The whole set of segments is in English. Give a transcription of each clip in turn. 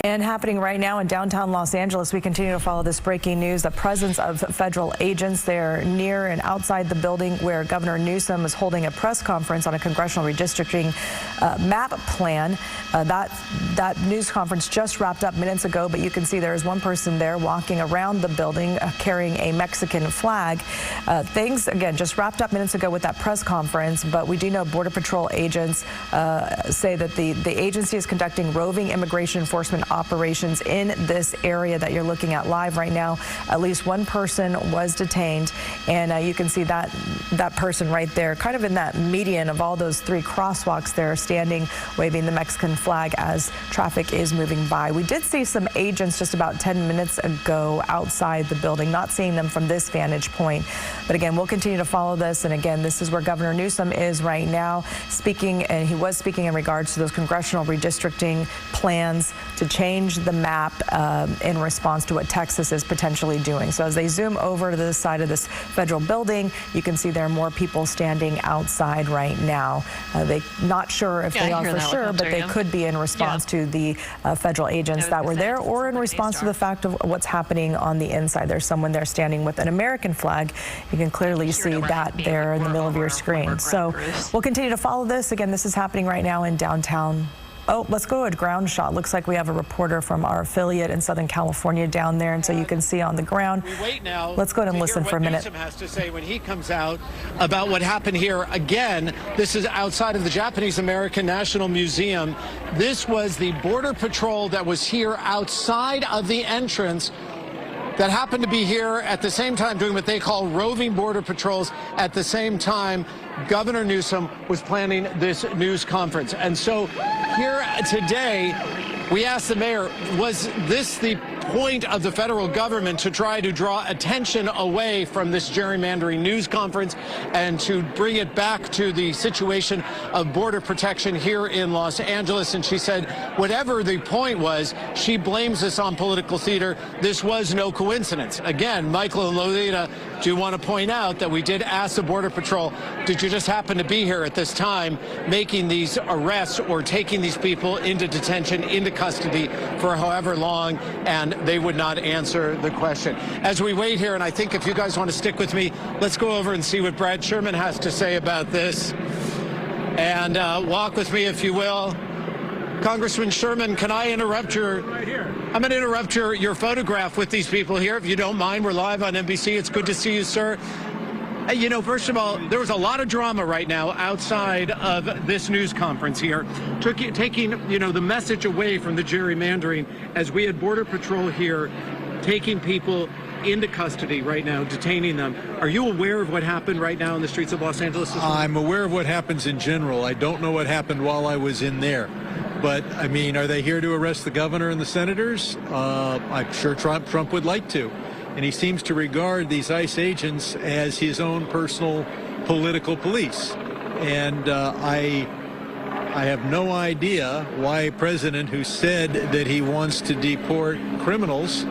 And happening right now in downtown Los Angeles, we continue to follow this breaking news. The presence of federal agents there near and outside the building where Governor Newsom is holding a press conference on a congressional redistricting map plan. That news conference just wrapped up minutes ago, but you can see there is one person there walking around the building carrying a Mexican flag. Things, again, just wrapped up minutes ago with that press conference, but we do know Border Patrol agents say that the agency is conducting roving immigration enforcement operations in this area that you're looking at live right now. At least one person was detained, and you can see that person right there, kind of in that median of all those three crosswalks there, standing, waving the Mexican flag as traffic is moving by. We did see some agents just about 10 minutes ago outside the building, not seeing them from this vantage point. But again, we'll continue to follow this, and again, this is where Governor Newsom is right now speaking, and he was speaking in regards to those congressional redistricting plans to change the map in response to what Texas is potentially doing. So as they zoom over to the side of this federal building, you can see there are more people standing outside right now. They're not sure if they are for sure, but they could be in response to the federal agents that were there, or in response to the fact of what's happening on the inside. There's someone there standing with an American flag. You can clearly see that there in the middle of your screen. So we'll continue to follow this. Again, this is happening right now in downtown. Oh, let's go to a ground shot. Looks like we have a reporter from our affiliate in Southern California down there, and so you can see on the ground. We wait now. Let's go ahead and listen for a minute. Newsom has to say when he comes out about what happened here. Again, this is outside of the Japanese American National Museum. This was the Border Patrol that was here outside of the entrance, that happened to be here at the same time doing what they call roving border patrols. At the same time, Governor Newsom was planning this news conference. And so here today, we asked the mayor, was this the point of the federal government to try to draw attention away from this gerrymandering news conference and to bring it back to the situation of border protection here in Los Angeles? And she said, whatever the point was, she blames this on political theater. This was no coincidence. Again, Michael and Lolita do want to point out that we did ask the Border Patrol, did you just happen to be here at this time making these arrests or taking these people into detention, into custody for however long? And they would not answer the question. As we wait here, and I think if you guys want to stick with me, let's go over and see what Brad Sherman has to say about this. And walk with me, if you will. Congressman Sherman, can I interrupt your... Right here. I'm going to interrupt your photograph with these people here, if you don't mind. We're live on NBC. It's good to see you, sir. You know, first of all, there was a lot of drama right now outside of this news conference here, taking, you know, the message away from the gerrymandering, as we had Border Patrol here taking people into custody right now, detaining them. Are you aware of what happened right now in the streets of Los Angeles? I'm aware of what happens in general. I don't know what happened while I was in there. But, I mean, are they here to arrest the governor and the senators? I'm sure Trump would like to. And he seems to regard these ICE agents as his own personal political police. And I have no idea why a president who said that he wants to deport criminals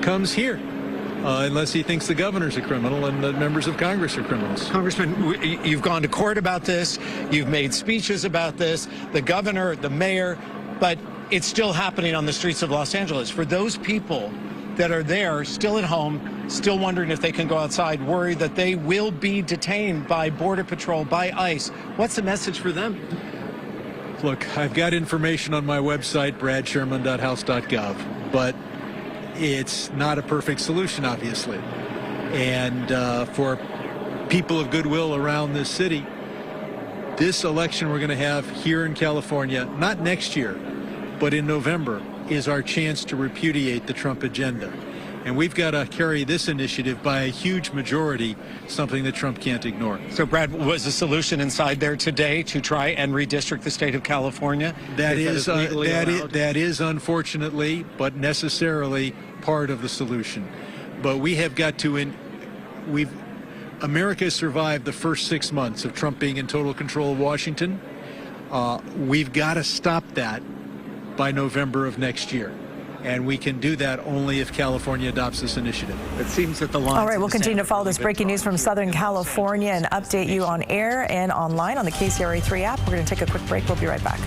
comes here, unless he thinks the governor's a criminal and the members of Congress are criminals. Congressman, you've gone to court about this. You've made speeches about this. The governor, the mayor, but it's still happening on the streets of Los Angeles. For those people that are there, still at home, still wondering if they can go outside, worried that they will be detained by Border Patrol, by ICE. What's the message for them? Look, I've got information on my website, bradsherman.house.gov, but it's not a perfect solution, obviously. And for people of goodwill around this city, this election we're going to have here in California, not next year, but in November, is our chance to repudiate the Trump agenda. And we've got to carry this initiative by a huge majority, something that Trump can't ignore. So, Brad, was the solution inside there today to try and redistrict the state of California? That is unfortunately, but necessarily part of the solution. But we have got to, America has survived the first 6 months of Trump being in total control of Washington. We've got to stop that by November of next year. And we can do that only if California adopts this initiative. It seems that the line. All right, we'll continue to follow this breaking news from Southern California and update you on air and online on the KCRA 3 app. We're going to take a quick break. We'll be right back.